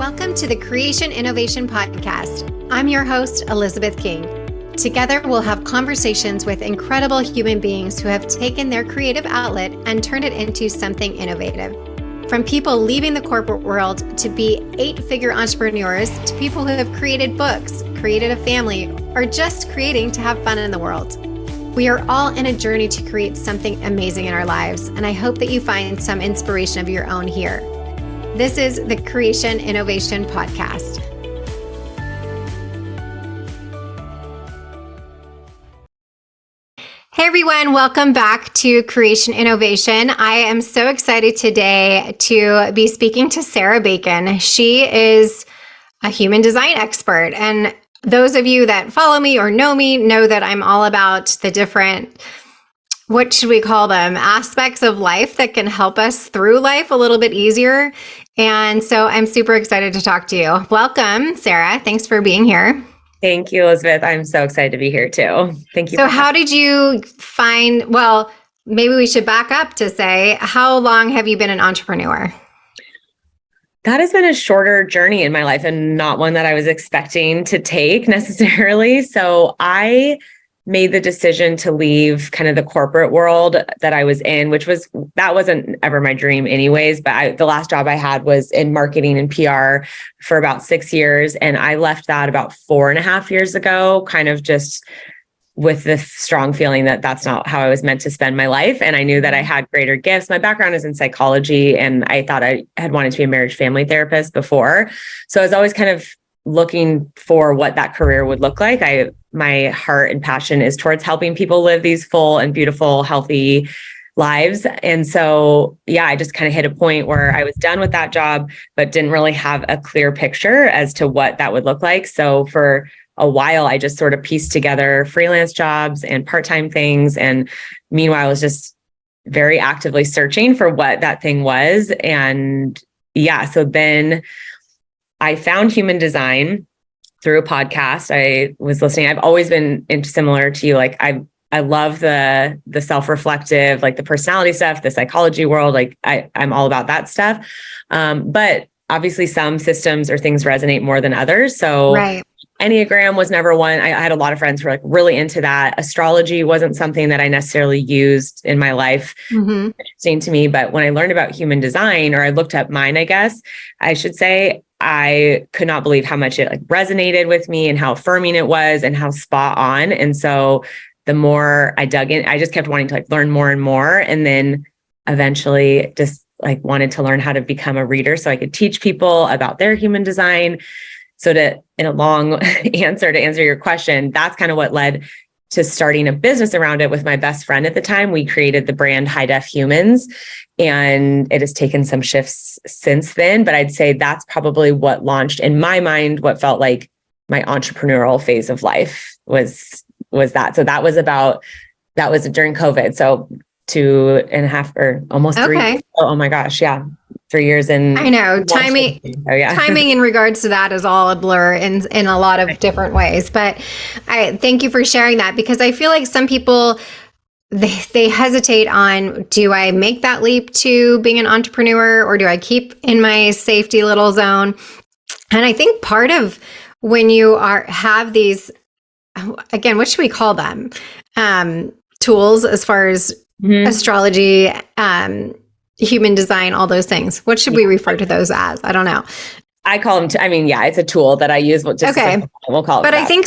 Welcome to the Creation Innovation Podcast. I'm your host, Elizabeth King. Together, we'll have conversations with incredible human beings who have taken their creative outlet and turned it into something innovative. From people leaving the corporate world to be 8-figure entrepreneurs to people who have created books, created a family, or just creating to have fun in the world. We are all in a journey to create something amazing in our lives, and I hope that you find some inspiration of your own here. This is the Creation Innovation Podcast. Hey everyone, welcome back to Creation Innovation. I am so excited today to be speaking to Sara Bacon. She is a human design expert, and those of you that follow me or know me know that I'm all about the different, what should we call them, aspects of life that can help us through life a little bit easier. And so I'm super excited to talk to you. Welcome, Sara. Thanks for being here. Thank you, Elizabeth. I'm so excited to be here too. Thank you. So how did you find, well, maybe we should back up to say, how long have you been an entrepreneur? That has been a shorter journey in my life and not one that I was expecting to take necessarily. So I made the decision to leave kind of the corporate world that I was in, that wasn't ever my dream anyways, but the last job I had was in marketing and PR for about 6 years. And I left that about 4.5 years ago, kind of just with the strong feeling that that's not how I was meant to spend my life. And I knew that I had greater gifts. My background is in psychology, and I thought I had wanted to be a marriage family therapist before. So I was always kind of looking for what that career would look like. My heart and passion is towards helping people live these full and beautiful, healthy lives. And so, I just kind of hit a point where I was done with that job, but didn't really have a clear picture as to what that would look like. So for a while, I just sort of pieced together freelance jobs and part-time things. And meanwhile, I was just very actively searching for what that thing was. And so then I found human design through a podcast. I was listening. I've always been similar to you. Like I love the self-reflective, like the personality stuff, the psychology world. Like I'm all about that stuff. But obviously some systems or things resonate more than others. So Right. Enneagram was never one. I had a lot of friends who were like really into that. Astrology wasn't something that I necessarily used in my life. Mm-hmm. Interesting to me. But when I learned about human design, or I looked up mine, I guess I should say, I could not believe how much it resonated with me and how affirming it was and how spot on. And so the more I dug in, I just kept wanting to learn more and more. And then eventually just wanted to learn how to become a reader so I could teach people about their human design. So in a long answer to answer your question, that's kind of what led to starting a business around it with my best friend at the time. We created the brand High Def Humans, and it has taken some shifts since then. But I'd say that's probably what launched in my mind, what felt like my entrepreneurial phase of life was that. So that was during COVID. So 2.5 or almost 3 years. Oh my gosh. Yeah. 3 years in. I know timing in regards to that is all a blur in a lot of different ways, but I thank you for sharing that, because I feel like some people, they hesitate on, do I make that leap to being an entrepreneur, or do I keep in my safety little zone? And I think part of when you have these, again, what should we call them? Tools as far as astrology, human design, all those things. What should we refer to those as? I don't know. I call them, it's a tool that I use. We'll call it. But that. I think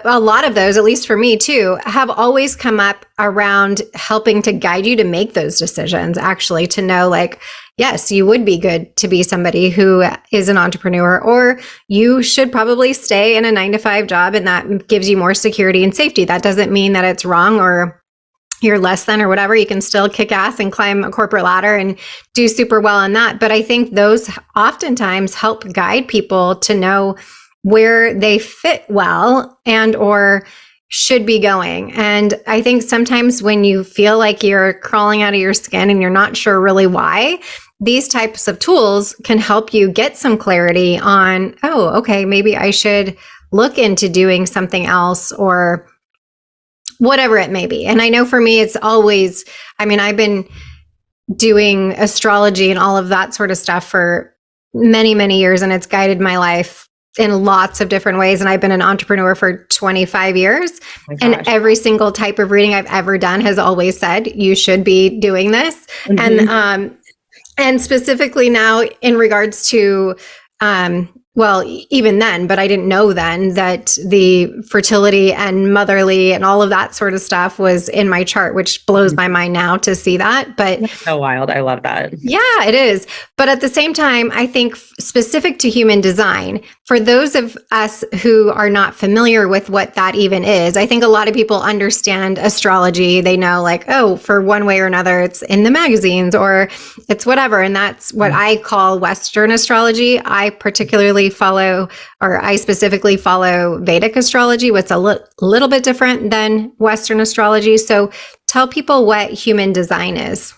a lot of those, at least for me too, have always come up around helping to guide you to make those decisions, actually, to know yes, you would be good to be somebody who is an entrepreneur, or you should probably stay in a 9-to-5 job, and that gives you more security and safety. That doesn't mean that it's wrong or you're less than or whatever. You can still kick ass and climb a corporate ladder and do super well on that. But I think those oftentimes help guide people to know where they fit well and or should be going. And I think sometimes when you feel like you're crawling out of your skin and you're not sure really why, these types of tools can help you get some clarity on, oh, okay, maybe I should look into doing something else, or whatever it may be. And I know for me, it's always, I've been doing astrology and all of that sort of stuff for many, many years, and it's guided my life in lots of different ways. And I've been an entrepreneur for 25 years. Oh my And gosh. every single type of reading I've ever done has always said, you should be doing this. And specifically now in regards to, well, even then, but I didn't know then that the fertility and motherly and all of that sort of stuff was in my chart, which blows my mind now to see that. But That's so wild. I love that. yeah, it is. But at the same time, I think specific to human design, for those of us who are not familiar with what that even is, I think a lot of people understand astrology. They know, like, oh, for one way or another, it's in the magazines or it's whatever. And that's what I call Western astrology. I particularly follow, or I specifically follow Vedic astrology, what's a little bit different than Western astrology. So tell people what human design is.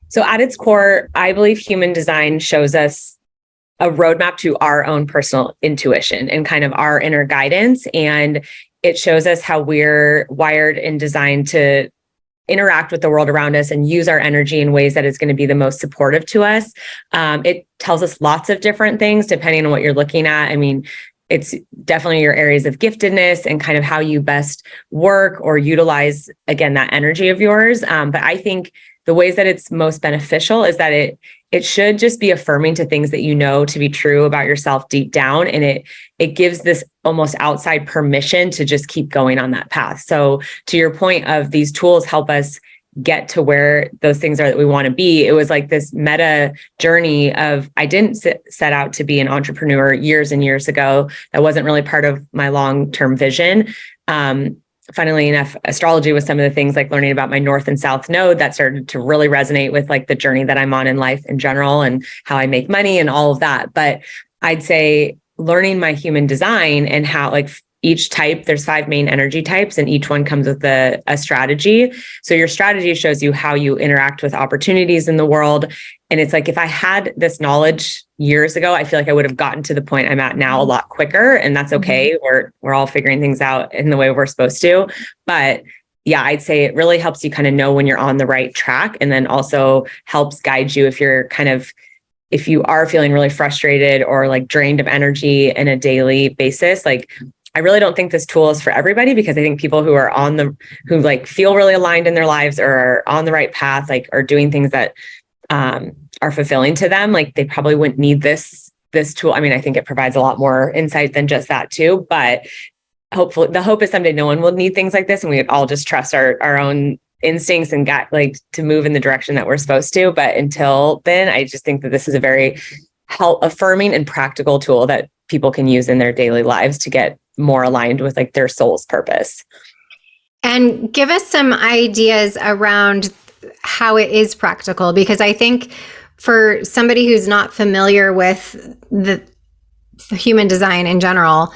So at its core, I believe human design shows us a roadmap to our own personal intuition and kind of our inner guidance. And it shows us how we're wired and designed to interact with the world around us and use our energy in ways that is going to be the most supportive to us. It tells us lots of different things depending on what you're looking at. I mean, it's definitely your areas of giftedness and kind of how you best work or utilize, again, that energy of yours. But I think the ways that it's most beneficial is that it should just be affirming to things that you know to be true about yourself deep down. And it gives this almost outside permission to just keep going on that path. So to your point of these tools help us get to where those things are that we want to be. It was like this meta journey of, I didn't set out to be an entrepreneur years and years ago. That wasn't really part of my long-term vision. Funnily enough, astrology was some of the things, like learning about my North and South node, that started to really resonate with like the journey that I'm on in life in general and how I make money and all of that. But I'd say learning my human design and how, like, each type, there's 5 main energy types, and each one comes with a strategy. So your strategy shows you how you interact with opportunities in the world. And it's like, if I had this knowledge years ago, I feel like I would have gotten to the point I'm at now a lot quicker. And that's okay. We're all figuring things out in the way we're supposed to. But yeah, I'd say it really helps you kind of know when you're on the right track, and then also helps guide you if you are feeling really frustrated or like drained of energy in a daily basis. Like, I really don't think this tool is for everybody, because I think people who are who like feel really aligned in their lives or are on the right path, like are doing things that are fulfilling to them, like they probably wouldn't need this tool. I mean, I think it provides a lot more insight than just that too, but hopefully the hope is someday no one will need things like this, and we would all just trust our own instincts and get like to move in the direction that we're supposed to. But until then, I just think that this is a very affirming and practical tool that people can use in their daily lives to get more aligned with like their soul's purpose. And give us some ideas around how it is practical, because I think for somebody who's not familiar with the human design in general,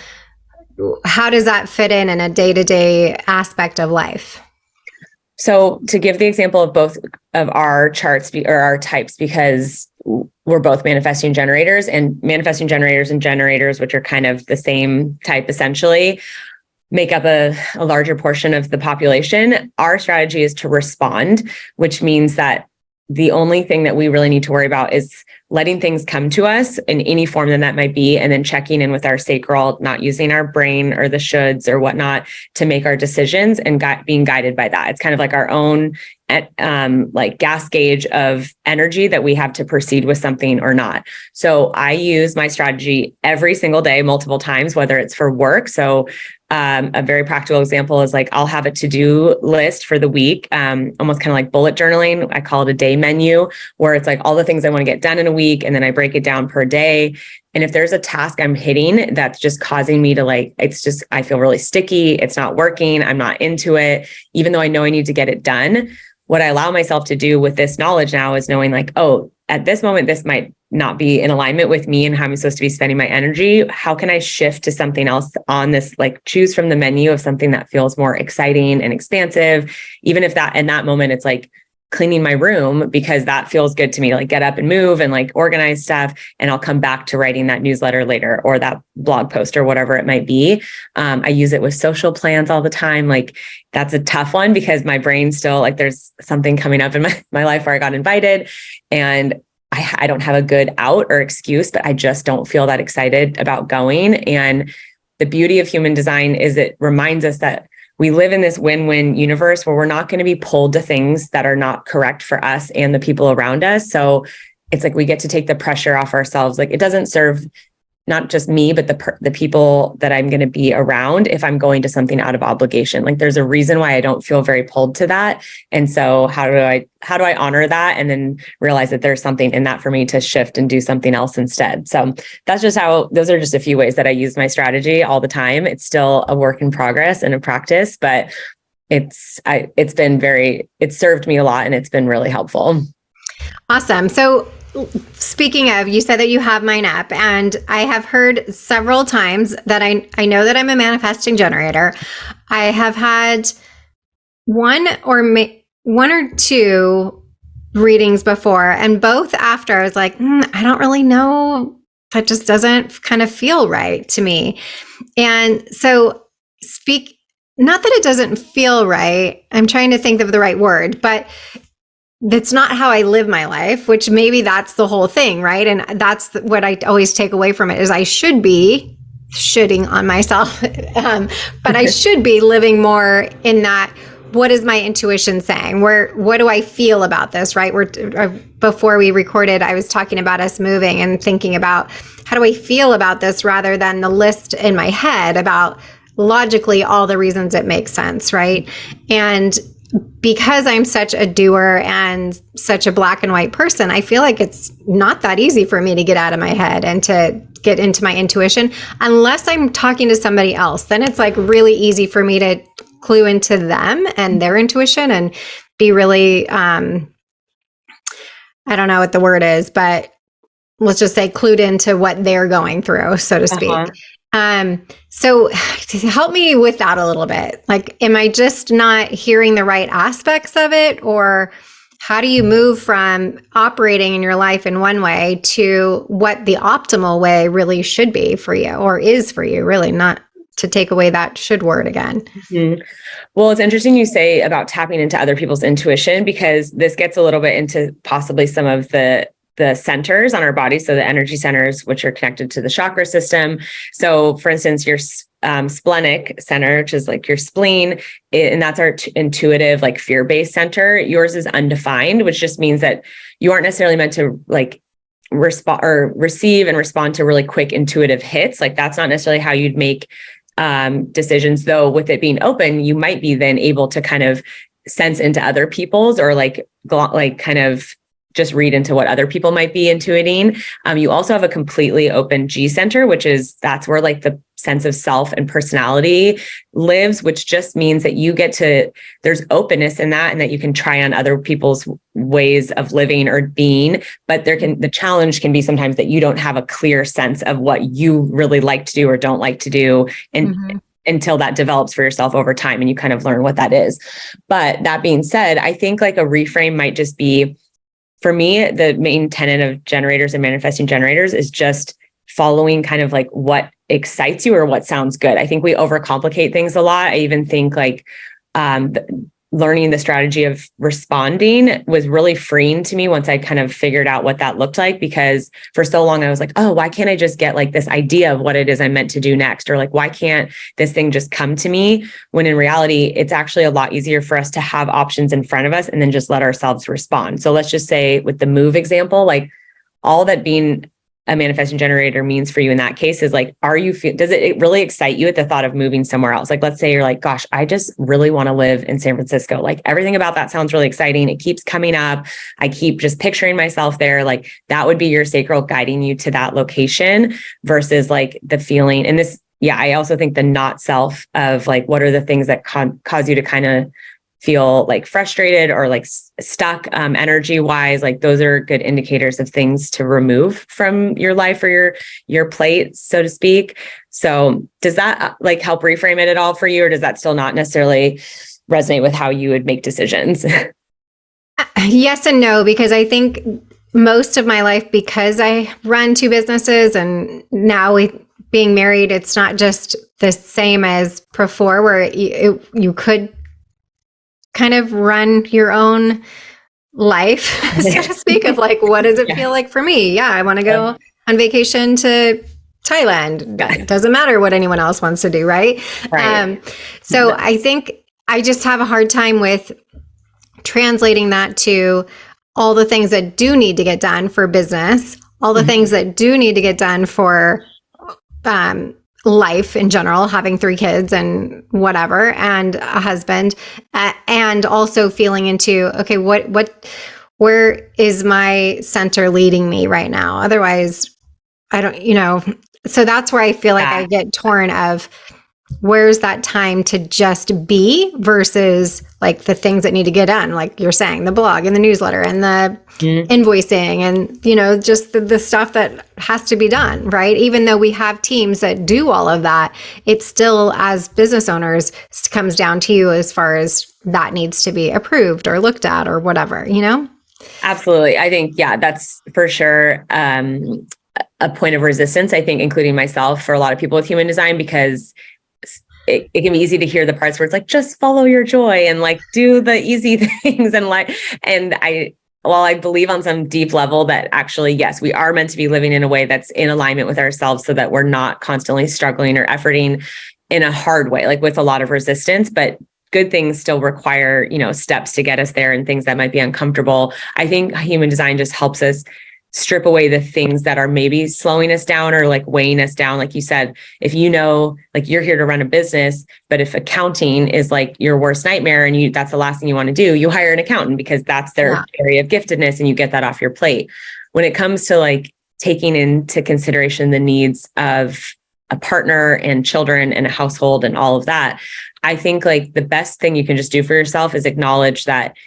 how does that fit in a day-to-day aspect of life? So to give the example of both of our charts or our types, because we're both manifesting generators, and manifesting generators and generators, which are kind of the same type essentially, make up a larger portion of the population. Our strategy is to respond, which means that the only thing that we really need to worry about is letting things come to us in any form that might be, and then checking in with our sacral, not using our brain or the shoulds or whatnot to make our decisions, and being guided by that. It's kind of like our own like gas gauge of energy that we have to proceed with something or not. So I use my strategy every single day, multiple times, whether it's for work. So a very practical example is like, I'll have a to-do list for the week, almost kind of like bullet journaling. I call it a day menu, where it's like all the things I want to get done in a week, and then I break it down per day. And if there's a task I'm hitting that's just causing me to like, I feel really sticky, it's not working, I'm not into it, even though I know I need to get it done. What I allow myself to do with this knowledge now is knowing like, oh, at this moment, this might not be in alignment with me and how I'm supposed to be spending my energy. How can I shift to something else on this, like choose from the menu of something that feels more exciting and expansive, even if that in that moment, it's like cleaning my room, because that feels good to me to like get up and move and like organize stuff. And I'll come back to writing that newsletter later, or that blog post or whatever it might be. I use it with social plans all the time. Like that's a tough one, because my brain still like there's something coming up in my life where I got invited, and I don't have a good out or excuse, but I just don't feel that excited about going. And the beauty of human design is it reminds us that we live in this win-win universe where we're not going to be pulled to things that are not correct for us and the people around us. So it's like we get to take the pressure off ourselves. Like it doesn't serve not just me, but the people that I'm going to be around if I'm going to something out of obligation. Like there's a reason why I don't feel very pulled to that. And so how do I honor that and then realize that there's something in that for me to shift and do something else instead. So that's just those are just a few ways that I use my strategy all the time. It's still a work in progress and a practice, but it's served me a lot and it's been really helpful. Awesome. So speaking of, you said that you have mine up, and I have heard several times that I know that I'm a manifesting generator. I have had one or two readings before, and both after I was like, I don't really know. That just doesn't kind of feel right to me. And so not that it doesn't feel right. I'm trying to think of the right word, but that's not how I live my life, which maybe that's the whole thing, right? And that's what I always take away from it is I should be shitting on myself, but I should be living more in that. What is my intuition saying? What do I feel about this, right? Before we recorded, I was talking about us moving and thinking about how do I feel about this rather than the list in my head about logically all the reasons it makes sense, right? And because I'm such a doer and such a black and white person, I feel like it's not that easy for me to get out of my head and to get into my intuition unless I'm talking to somebody else. Then it's like really easy for me to clue into them and their intuition and be really, I don't know what the word is, but let's just say clued into what they're going through, so to speak. So help me with that a little bit. Like, am I just not hearing the right aspects of it? Or how do you move from operating in your life in one way to what the optimal way really should be for you or is for you, really, not to take away that should word again? Mm-hmm. Well, it's interesting you say about tapping into other people's intuition, because this gets a little bit into possibly some of the centers on our body. So the energy centers, which are connected to the chakra system. So for instance, your splenic center, which is like your spleen, and that's our intuitive, like fear-based center. Yours is undefined, which just means that you aren't necessarily meant to like receive and respond to really quick intuitive hits. Like that's not necessarily how you'd make decisions, though with it being open, you might be then able to kind of sense into other people's or like kind of just read into what other people might be intuiting. You also have a completely open G center, that's where like the sense of self and personality lives, which just means that there's openness in that and that you can try on other people's ways of living or being. But the challenge can be sometimes that you don't have a clear sense of what you really like to do or don't like to do. And until that develops for yourself over time and you kind of learn what that is. But that being said, I think like a reframe might just be, for me, the main tenet of generators and manifesting generators is just following kind of like what excites you or what sounds good. I think we overcomplicate things a lot. I even think like learning the strategy of responding was really freeing to me once I kind of figured out what that looked like, because for so long I was like, oh, why can't I just get like this idea of what it is I'm meant to do next? Or like, why can't this thing just come to me? When in reality, it's actually a lot easier for us to have options in front of us and then just let ourselves respond. So let's just say with the move example, like all that being a manifesting generator means for you in that case is like, does it really excite you at the thought of moving somewhere else? Like, let's say you're like, gosh, I just really want to live in San Francisco. Like everything about that sounds really exciting. It keeps coming up. I keep just picturing myself there. Like that would be your sacral guiding you to that location versus like the feeling. And this, I also think the not self of like, what are the things that cause you to kind of feel like frustrated or like stuck energy wise, like those are good indicators of things to remove from your life or your plate, so to speak. So does that like help reframe it at all for you, or does that still not necessarily resonate with how you would make decisions? Yes and no, because I think most of my life, because I run two businesses and now being married, it's not just the same as before where you could kind of run your own life, so to speak, of like, what does it feel like for me? Yeah, I want to go on vacation to Thailand. It doesn't matter what anyone else wants to do, right? So I think I just have a hard time with translating that to all the things that do need to get done for business, all the things that do need to get done for life in general, having 3 kids and whatever, and a husband, and also feeling into, okay, where is my center leading me right now? Otherwise, I don't, so that's where I feel like I get torn of where's that time to just be versus like the things that need to get done, like you're saying, the blog and the newsletter and the invoicing and, just the stuff that has to be done, right? Even though we have teams that do all of that, it's still, as business owners, comes down to you as far as that needs to be approved or looked at or whatever, Absolutely. I think, that's for sure a point of resistance, I think, including myself, for a lot of people with human design, because it can be easy to hear the parts where it's like, just follow your joy and like do the easy things. While I believe on some deep level that actually, yes, we are meant to be living in a way that's in alignment with ourselves so that we're not constantly struggling or efforting in a hard way, like with a lot of resistance, but good things still require, steps to get us there and things that might be uncomfortable. I think human design just helps us strip away the things that are maybe slowing us down or like weighing us down. Like you said, if like you're here to run a business, but if accounting is like your worst nightmare and that's the last thing you want to do, you hire an accountant because that's their area of giftedness and you get that off your plate. When it comes to like taking into consideration the needs of a partner and children and a household and all of that, I think like the best thing you can just do for yourself is acknowledge that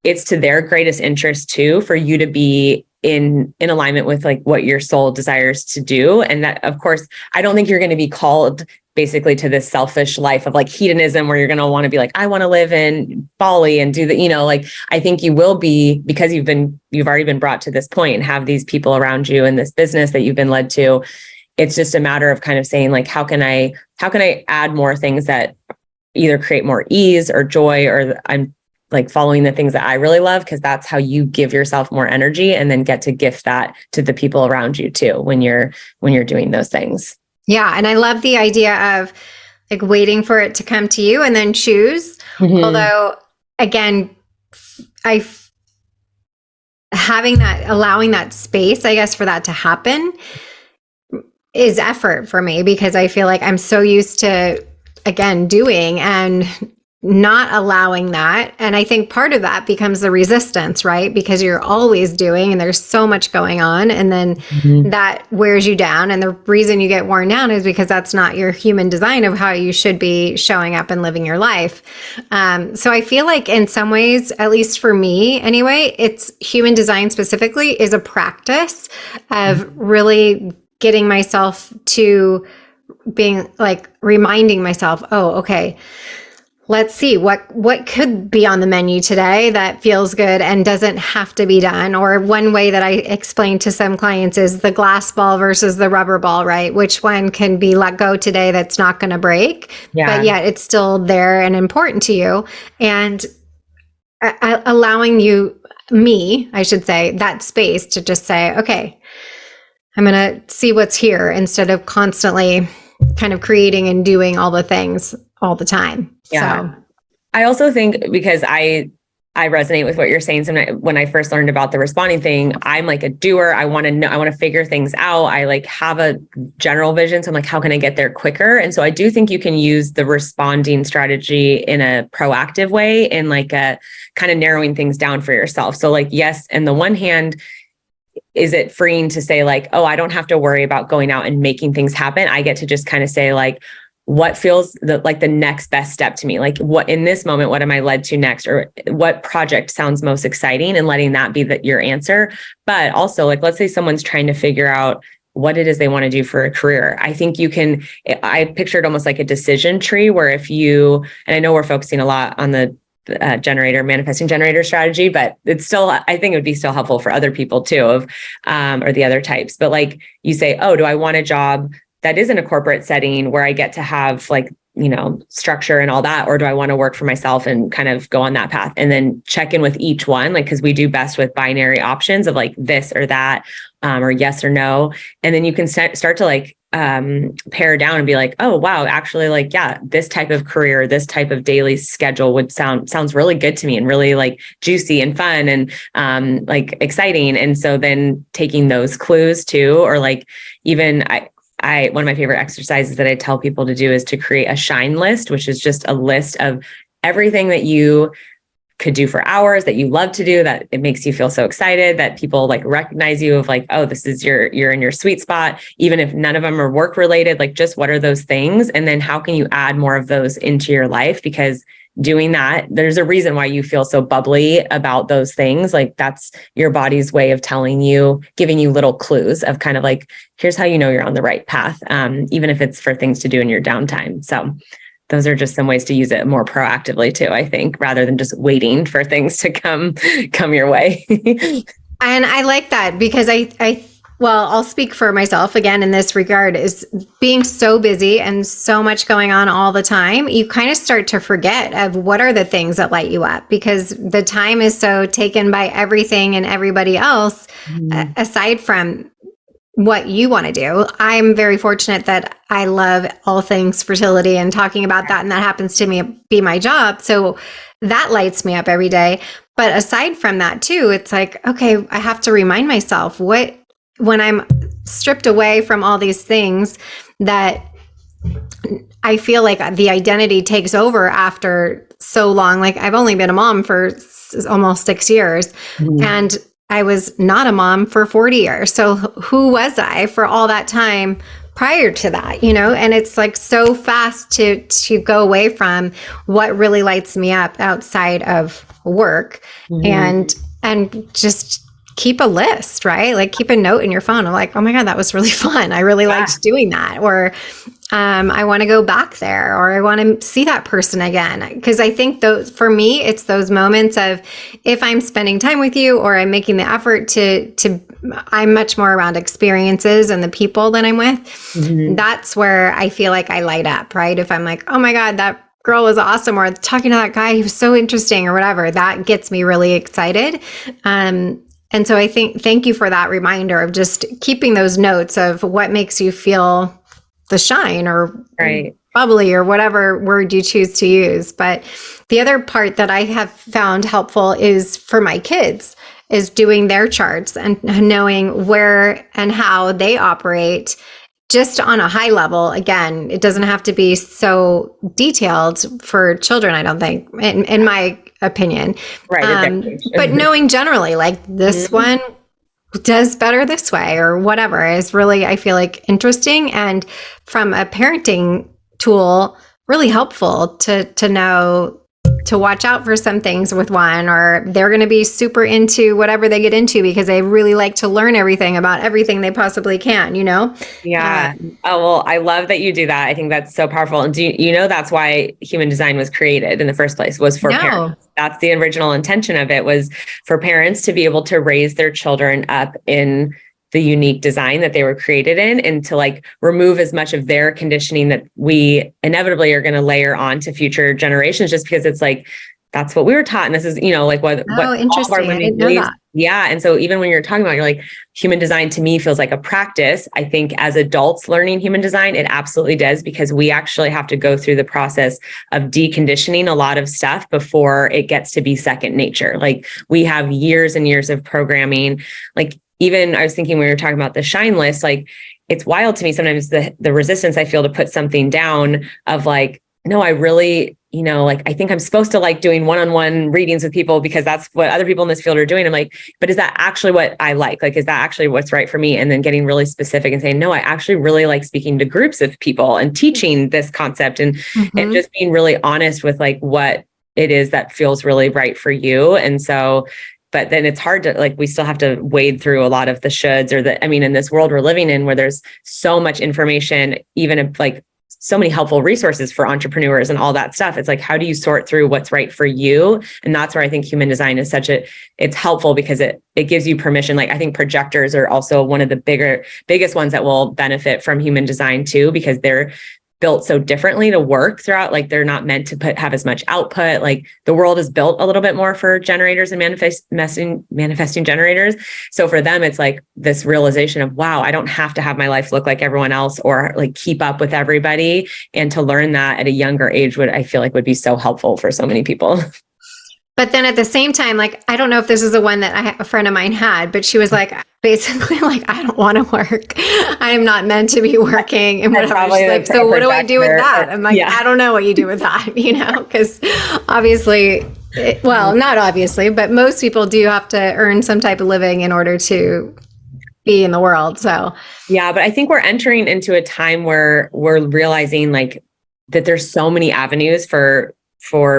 it's to their greatest interest too, for you to be in alignment with like what your soul desires to do. And that, of course, I don't think you're going to be called basically to this selfish life of like hedonism where you're going to want to be like, I want to live in Bali and do like, I think you will be, because you've already been brought to this point and have these people around you in this business that you've been led to. It's just a matter of kind of saying like, how can I add more things that either create more ease or joy, or I'm like following the things that I really love, because that's how you give yourself more energy and then get to gift that to the people around you too, when you're doing those things. Yeah. And I love the idea of like waiting for it to come to you and then choose. Although again, allowing that space, I guess, for that to happen is effort for me, because I feel like I'm so used to, again, doing and not allowing that. And I think part of that becomes the resistance, right? Because you're always doing and there's so much going on, and then that wears you down. And the reason you get worn down is because that's not your human design of how you should be showing up and living your life. So I feel like in some ways, at least for me anyway, it's human design specifically is a practice of really getting myself to being like reminding myself, oh, okay, let's see what could be on the menu today that feels good and doesn't have to be done. Or one way that I explain to some clients is the glass ball versus the rubber ball, right? Which one can be let go today that's not going to break, but yet it's still there and important to you. And allowing me, I should say, that space to just say, okay, I'm going to see what's here instead of constantly kind of creating and doing all the things all the time. Yeah. So I also think, because I resonate with what you're saying. So when I first learned about the responding thing, I'm like a doer. I want to know, I want to figure things out. I like have a general vision. So I'm like, how can I get there quicker? And so I do think you can use the responding strategy in a proactive way, in like a kind of narrowing things down for yourself. So like, yes, on the one hand, is it freeing to say like, oh, I don't have to worry about going out and making things happen. I get to just kind of say like, what feels like the next best step to me? Like, what in this moment, what am I led to next? Or what project sounds most exciting, and letting that be your answer. But also, like, let's say someone's trying to figure out what it is they want to do for a career. I think I pictured almost like a decision tree where and I know we're focusing a lot on the manifesting generator strategy, but it's still, I think it would be still helpful for other people too, or the other types. But like you say, oh, do I want a job that is in a corporate setting where I get to have like structure and all that? Or do I want to work for myself and kind of go on that path and then check in with each one? Like, cause we do best with binary options of like this or that, or yes or no. And then you can start to like, pare down and be like, oh, wow, actually like, yeah, this type of career, this type of daily schedule would sounds really good to me and really like juicy and fun and, like exciting. And so then taking those clues too, or like even one of my favorite exercises that I tell people to do is to create a shine list, which is just a list of everything that you could do for hours that you love to do, that it makes you feel so excited, that people like recognize you of like, oh, this is you're in your sweet spot, even if none of them are work related, like just what are those things? And then how can you add more of those into your life? Because doing that, there's a reason why you feel so bubbly about those things. Like that's your body's way of telling you, giving you little clues of kind of like, here's how you know you're on the right path, even if it's for things to do in your downtime. So those are just some ways to use it more proactively too, I think, rather than just waiting for things to come your way. And I like that because well, I'll speak for myself again in this regard, is being so busy and so much going on all the time, you kind of start to forget of what are the things that light you up, because the time is so taken by everything and everybody else, aside from what you want to do. I'm very fortunate that I love all things fertility and talking about that. And that happens to me be my job. So that lights me up every day. But aside from that too, it's like, okay, I have to remind myself when I'm stripped away from all these things that I feel like the identity takes over after so long. Like I've only been a mom for almost 6 years, and I was not a mom for 40 years. So who was I for all that time prior to that, And it's like so fast to go away from what really lights me up outside of work, and just keep a list, right? Like keep a note in your phone. I'm like, oh my God, that was really fun. I really liked doing that. Or I want to go back there, or I want to see that person again. Because I think for me, it's those moments of if I'm spending time with you or I'm making the effort I'm much more around experiences and the people that I'm with. That's where I feel like I light up, right? If I'm like, oh my God, that girl was awesome, or talking to that guy, he was so interesting, or whatever, that gets me really excited. And so I thank you for that reminder of just keeping those notes of what makes you feel the shine or bubbly or whatever word you choose to use. But the other part that I have found helpful is for my kids is doing their charts and knowing where and how they operate just on a high level. Again, it doesn't have to be so detailed for children, I don't think, in my opinion. Right. But knowing generally, like this one does better this way or whatever is really, I feel like, interesting. And from a parenting tool, really helpful to know to watch out for some things with one, or they're going to be super into whatever they get into because they really like to learn everything about everything they possibly can, Yeah. Oh, well, I love that you do that. I think that's so powerful. And do you know that's why human design was created in the first place, was for parents. That's the original intention of it, was for parents to be able to raise their children up in the unique design that they were created in, and to like remove as much of their conditioning that we inevitably are going to layer on to future generations, just because it's like, that's what we were taught. And this is, like what interesting. All of our I didn't know that. Yeah. And so even when you're talking about, you're like, human design to me feels like a practice. I think as adults learning human design, it absolutely does, because we actually have to go through the process of deconditioning a lot of stuff before it gets to be second nature. Like we have years and years of programming. Like even I was thinking when we were talking about the shine list, like it's wild to me sometimes the resistance I feel to put something down of like, no, I really, like, I think I'm supposed to like doing one-on-one readings with people because that's what other people in this field are doing. I'm like, but is that actually what I like? Like, is that actually what's right for me? And then getting really specific and saying, no, I actually really like speaking to groups of people and teaching this concept and just being really honest with like what it is that feels really right for you. And so, but then it's hard to like, we still have to wade through a lot of the shoulds in this world we're living in where there's so much information, even if like so many helpful resources for entrepreneurs and all that stuff. It's like, how do you sort through what's right for you? And that's where I think human design is it's helpful because it gives you permission. Like I think projectors are also one of the biggest ones that will benefit from human design too, because built so differently to work throughout. Like they're not meant to have as much output. Like the world is built a little bit more for generators and manifesting generators. So for them, it's like this realization of, wow, I don't have to have my life look like everyone else or like keep up with everybody. And to learn that at a younger age I feel like would be so helpful for so many people. But then at the same time, like, I don't know if this is the one that a friend of mine had, but she was like, basically like, I don't want to work. I am not meant to be working and whatever. She's like, so what do I do with that? I'm like, I don't know what you do with that, because obviously, well, not obviously, but most people do have to earn some type of living in order to be in the world. So yeah, but I think we're entering into a time where we're realizing like that there's so many avenues for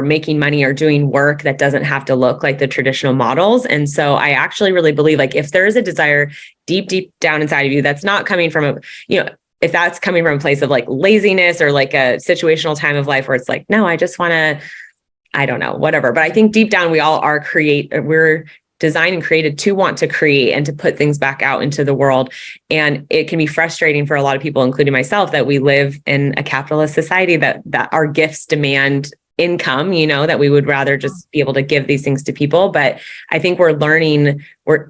making money or doing work that doesn't have to look like the traditional models. And so I actually really believe like if there is a desire deep down inside of you, that's not coming from if that's coming from a place of like laziness or like a situational time of life where it's like, no, I just want to, I don't know, whatever. But I think deep down, we all are we're designed and created to want to create and to put things back out into the world. And it can be frustrating for a lot of people, including myself, that we live in a capitalist society that our gifts demand income, that we would rather just be able to give these things to people. But I think we're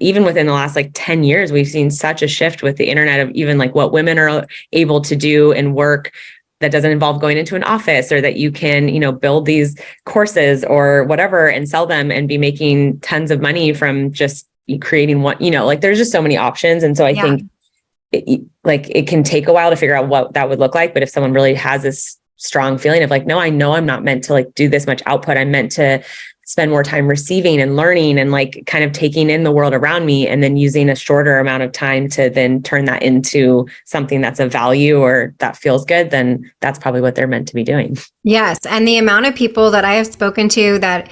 even within the last like 10 years, we've seen such a shift with the internet of even like what women are able to do and work that doesn't involve going into an office, or that you can, build these courses or whatever and sell them and be making tons of money from just creating one, like there's just so many options. And so I think it can take a while to figure out what that would look like. But if someone really has this strong feeling of like, no, I know I'm not meant to like do this much output. I'm meant to spend more time receiving and learning and like kind of taking in the world around me, and then using a shorter amount of time to then turn that into something that's of value or that feels good, then that's probably what they're meant to be doing. Yes. And the amount of people that I have spoken to that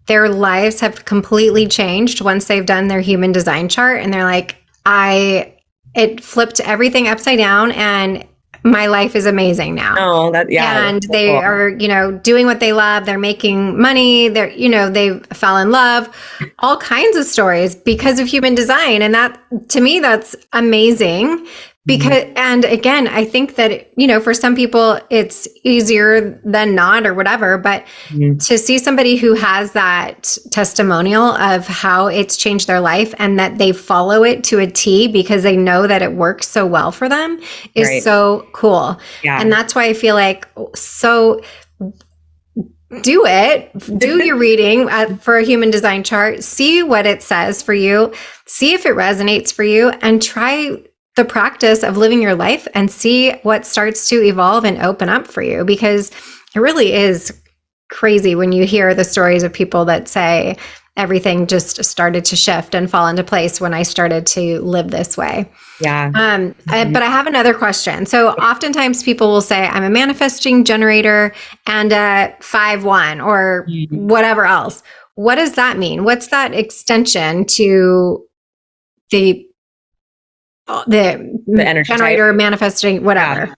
their lives have completely changed once they've done their human design chart, and they're like, it flipped everything upside down and my life is amazing now. Oh, and they cool. are, doing what they love. They're making money. They're, they fell in love, all kinds of stories because of human design. And that, to me, that's amazing. Because, and again, I think that, for some people it's easier than not or whatever, but to see somebody who has that testimonial of how it's changed their life and that they follow it to a T because they know that it works so well for them is so cool. Yeah. And that's why I feel like, so do it, do your reading for a human design chart, see what it says for you, see if it resonates for you, and try the practice of living your life and see what starts to evolve and open up for you, because it really is crazy when you hear the stories of people that say everything just started to shift and fall into place when I started to live this way. Yeah. But I have another question. So oftentimes people will say, I'm a manifesting generator and a 5-1 or whatever else. What does that mean? What's that extension to the energy generator, type, manifesting, whatever? Yeah.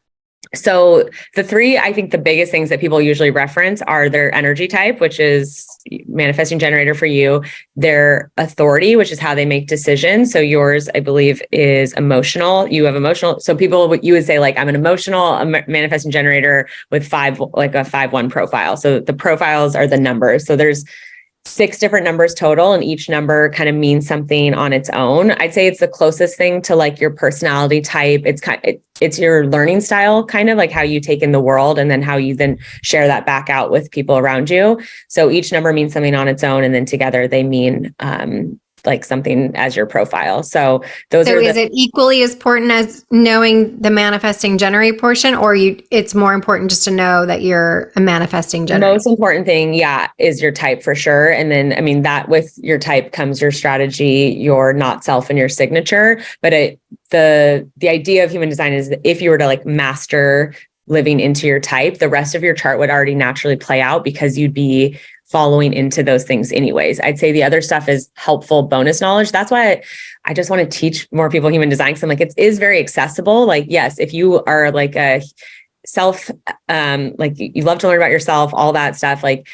So the three, I think the biggest things that people usually reference are their energy type, which is manifesting generator for you, their authority, which is how they make decisions. So yours, I believe, is emotional. You have emotional. So you would say like, I'm an emotional manifesting generator with like a 5-1 profile. So the profiles are the numbers. So there's 6 different numbers total, and each number kind of means something on its own. I'd say it's the closest thing to like your personality type. It's your learning style, kind of like how you take in the world and then how you then share that back out with people around you. So each number means something on its own, and then together they mean like something as your profile. So is it equally as important as knowing the manifesting generator portion, or it's more important just to know that you're a manifesting generator? The most important thing, is your type for sure. And then, that with your type comes your strategy, your not self, and your signature. But the idea of human design is that if you were to like master living into your type, the rest of your chart would already naturally play out because you'd be following into those things anyways. I'd say the other stuff is helpful bonus knowledge. That's why I just want to teach more people human design, because I'm like, it is very accessible. Like, yes, if you are like a self, like you love to learn about yourself, all that stuff, like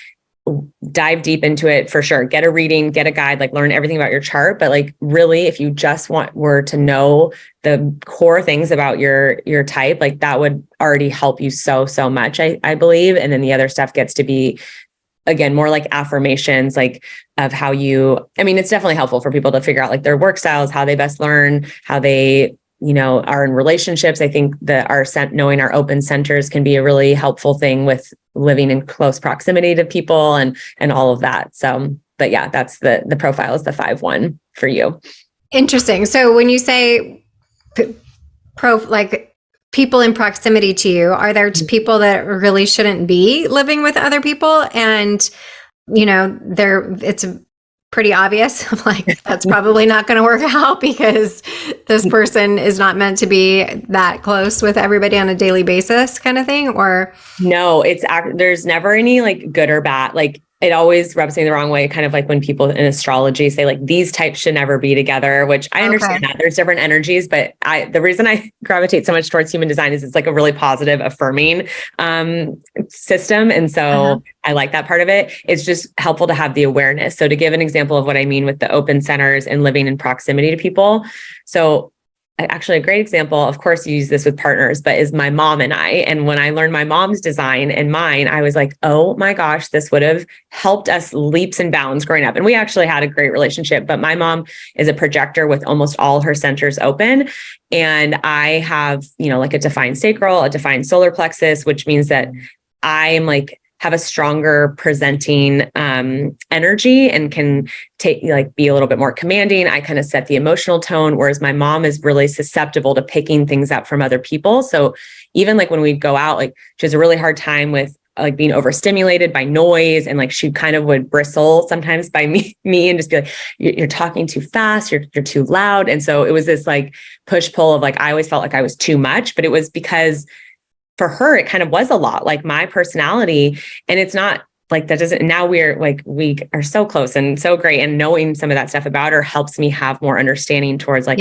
dive deep into it for sure. Get a reading, get a guide, like learn everything about your chart. But like really, if you just were to know the core things about your type, like that would already help you so much, I believe. And then the other stuff gets to be, again, more like affirmations, like of how it's definitely helpful for people to figure out like their work styles, how they best learn, how they, are in relationships. I think that knowing our open centers can be a really helpful thing with living in close proximity to people and all of that. So, but yeah, that's the profile is the 5-1 for you. Interesting. So when you say like people in proximity to you, are there people that really shouldn't be living with other people? And, it's pretty obvious, like that's probably not going to work out because this person is not meant to be that close with everybody on a daily basis kind of thing? Or no, there's never any like good or bad. Like it always rubs me the wrong way, kind of like when people in astrology say like these types should never be together, which I understand that there's different energies, but the reason I gravitate so much towards human design is it's like a really positive, affirming system. And so I like that part of it. It's just helpful to have the awareness. So to give an example of what I mean with the open centers and living in proximity to people. So actually a great example, of course you use this with partners, but is my mom and I. And when I learned my mom's design and mine, I was like, oh my gosh, this would have helped us leaps and bounds growing up. And we actually had a great relationship, but my mom is a projector with almost all her centers open. And I have, like a defined sacral, a defined solar plexus, which means that I'm like, have a stronger presenting energy and can be a little bit more commanding. I kind of set the emotional tone, whereas my mom is really susceptible to picking things up from other people. So even like when we go out, like she has a really hard time with like being overstimulated by noise, and like she kind of would bristle sometimes by me and just be like, you're talking too fast, you're too loud. And so it was this like push pull of like, I always felt like I was too much, but it was because for her, it kind of was a lot like my personality. And it's not like that doesn't, now we are so close and so great. And knowing some of that stuff about her helps me have more understanding towards like,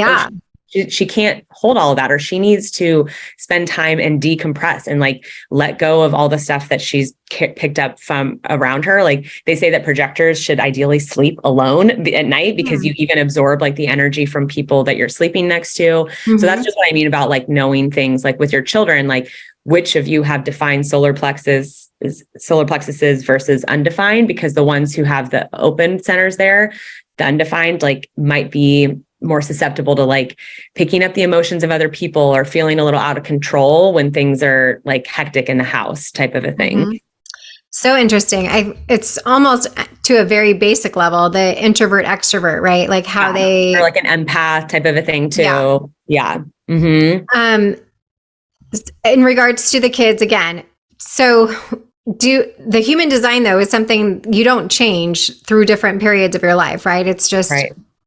she can't hold all of that, or she needs to spend time and decompress and like let go of all the stuff that she's picked up from around her. Like they say that projectors should ideally sleep alone at night because you even absorb like the energy from people that you're sleeping next to. So that's just what I mean about like knowing things like with your children, like which of you have defined solar plexuses versus undefined, because the ones who have the open centers there, the undefined like might be more susceptible to like picking up the emotions of other people or feeling a little out of control when things are like hectic in the house type of a thing. So interesting. It's almost to a very basic level, the introvert extrovert, right? Like how or like an empath type of a thing too. Yeah. Mm-hmm. In regards to the kids again, so the human design though is something you don't change through different periods of your life, right? It's just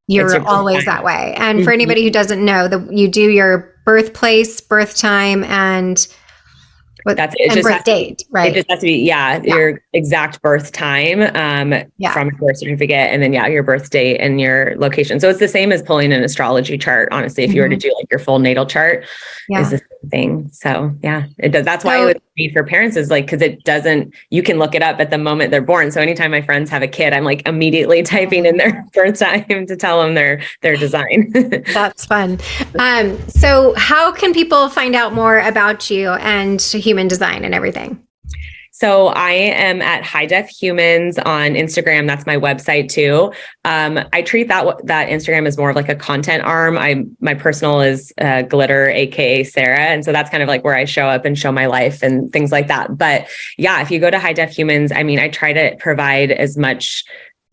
you're always that way. And for anybody who doesn't know, you do your birthplace, birth time, and that's it. And birth date, right? It just has to be, your exact birth time from your birth certificate, and then your birth date and your location. So it's the same as pulling an astrology chart. Honestly, if you were to do like your full natal chart, is the same thing. So it does. That's why it would need for parents is like, because it doesn't. You can look it up at the moment they're born. So anytime my friends have a kid, I'm like immediately typing in their birth time to tell them their design. That's fun. So how can people find out more about you and human design and everything? So I am at High Def Humans on Instagram. That's my website too. I treat that Instagram as more of like a content arm. My personal is Glitter, aka Sara, and so that's kind of like where I show up and show my life and things like that. But if you go to High Def Humans, I try to provide as much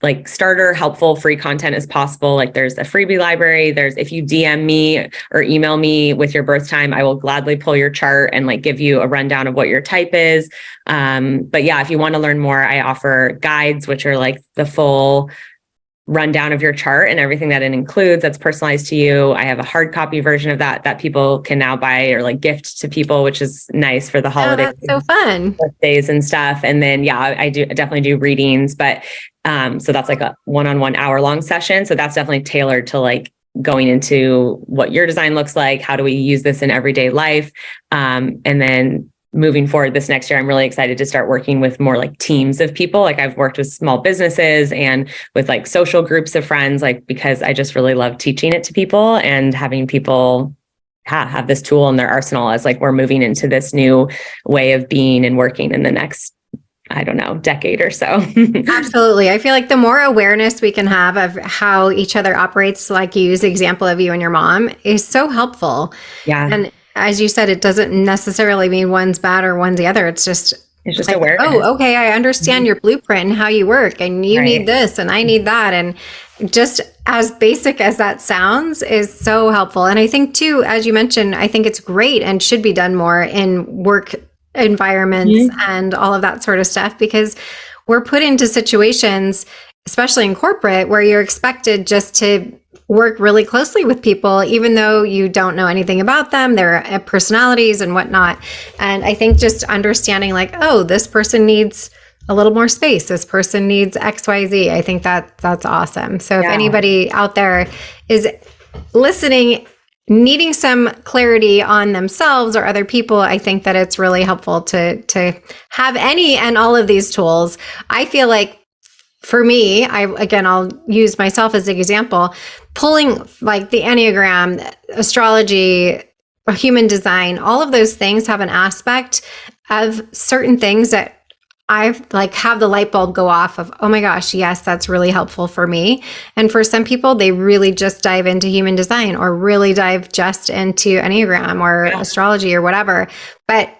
like starter, helpful, free content as possible. Like there's a freebie library. If you DM me or email me with your birth time, I will gladly pull your chart and like give you a rundown of what your type is. But if you want to learn more, I offer guides, which are like the full rundown of your chart and everything that it includes that's personalized to you. I have a hard copy version of that people can now buy or like gift to people, which is nice for the holidays. Oh, that's so fun. Birthdays and stuff. And then, I definitely do readings, but so that's like a one-on-one hour-long session. So that's definitely tailored to like going into what your design looks like. How do we use this in everyday life? And then moving forward this next year, I'm really excited to start working with more like teams of people. Like I've worked with small businesses and with like social groups of friends, like because I just really love teaching it to people and having people have this tool in their arsenal as like we're moving into this new way of being and working in the next, I don't know, decade or so. Absolutely. I feel like the more awareness we can have of how each other operates, like you use the example of you and your mom, is so helpful. Yeah. And as you said, it doesn't necessarily mean one's bad or one's the other. It's just like, awareness. Oh, okay, I understand your blueprint and how you work, and you need this and I need that. And just as basic as that sounds is so helpful. And I think too, as you mentioned, I think it's great and should be done more in work environments and all of that sort of stuff, because we're put into situations, especially in corporate, where you're expected just to work really closely with people, even though you don't know anything about them, their personalities and whatnot. And I think just understanding like, oh, this person needs a little more space. This person needs XYZ. I think that's awesome. So if anybody out there is listening, needing some clarity on themselves or other people, I think that it's really helpful to have any and all of these tools. I feel like for me, I'll use myself as an example, pulling like the Enneagram, astrology, human design, all of those things have an aspect of certain things that I've like have the light bulb go off of, oh my gosh, yes, that's really helpful for me. And for some people, they really just dive into human design or really dive just into Enneagram or astrology or whatever. But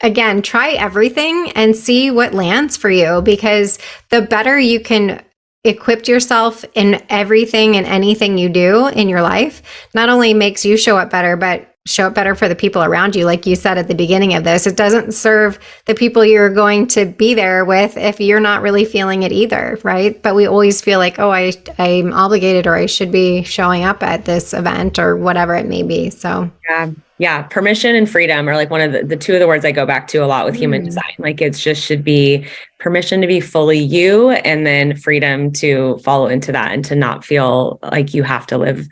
again, try everything and see what lands for you, because the better you can equip yourself in everything and anything you do in your life, not only makes you show up better, but show up better for the people around you. Like you said at the beginning of this, it doesn't serve the people you're going to be there with if you're not really feeling it either, right? But we always feel like, oh, I'm obligated or I should be showing up at this event or whatever it may be. So yeah. Permission and freedom are like one of the two of the words I go back to a lot with human design. Like it's just should be permission to be fully you, and then freedom to follow into that and to not feel like you have to live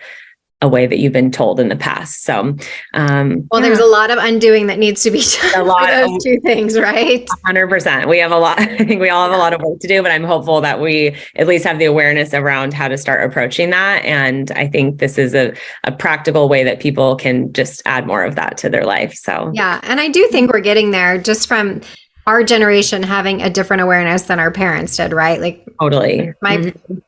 a way that you've been told in the past. So, there's a lot of undoing that needs to be done for those two things, right? 100%. We have a lot. I think we all have a lot of work to do, but I'm hopeful that we at least have the awareness around how to start approaching that. And I think this is a practical way that people can just add more of that to their life. So, yeah. And I do think we're getting there just from our generation having a different awareness than our parents did, right? Like totally.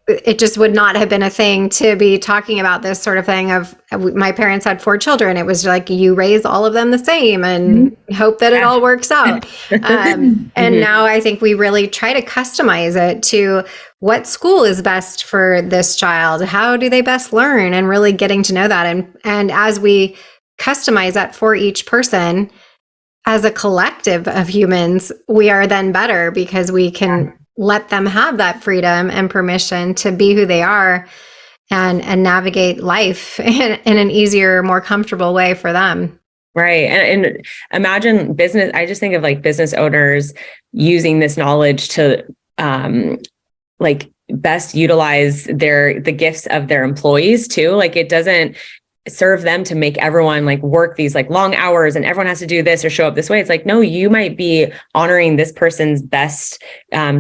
It just would not have been a thing to be talking about this sort of thing of my parents had 4 children. It was like, you raise all of them the same and hope that it all works out. And now I think we really try to customize it to what school is best for this child. How do they best learn, and really getting to know that. And as we customize that for each person, as a collective of humans, we are then better because we can let them have that freedom and permission to be who they are and navigate life in an easier, more comfortable way for them. Right. And imagine business. I just think of like business owners using this knowledge to like best utilize the gifts of their employees too. Like it doesn't serve them to make everyone like work these like long hours and everyone has to do this or show up this way. It's like, no, you might be honoring this person's best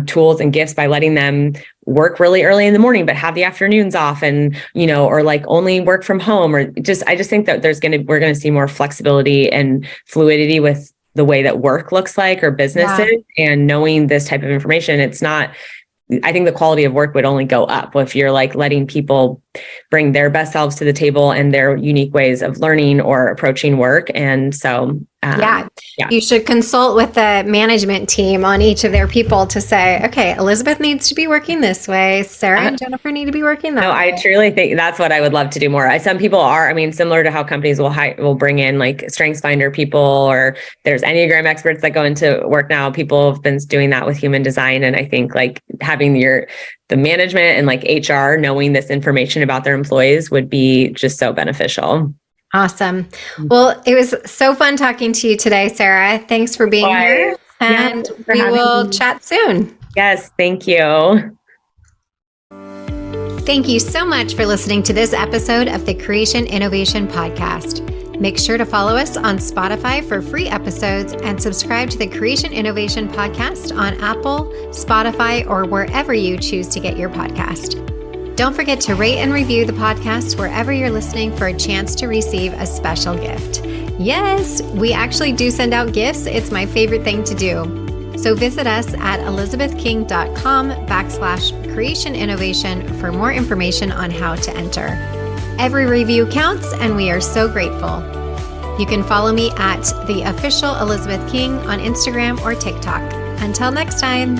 tools and gifts by letting them work really early in the morning, but have the afternoons off, and, or like only work from home, or I just think that we're going to see more flexibility and fluidity with the way that work looks like, or businesses, and knowing this type of information. I think the quality of work would only go up if you're like letting people bring their best selves to the table and their unique ways of learning or approaching work. And so, you should consult with the management team on each of their people to say, okay, Elizabeth needs to be working this way. Sarah and Jennifer need to be working that way. I truly think that's what I would love to do more. Some people are, similar to how companies will bring in like StrengthsFinder people, or there's Enneagram experts that go into work now. People have been doing that with human design. And I think like having the management and like HR knowing this information about their employees would be just so beneficial. Awesome. Well, it was so fun talking to you today, Sarah. Thanks for being here, and we will chat soon. Yes, thank you. Thank you so much for listening to this episode of the Creation Innovation Podcast. Make sure to follow us on Spotify for free episodes and subscribe to the Creation Innovation Podcast on Apple, Spotify, or wherever you choose to get your podcast. Don't forget to rate and review the podcast wherever you're listening for a chance to receive a special gift. Yes, we actually do send out gifts. It's my favorite thing to do. So visit us at elizabethking.com/creation innovation for more information on how to enter. Every review counts, and we are so grateful. You can follow me at the official Elizabeth King on Instagram or TikTok. Until next time.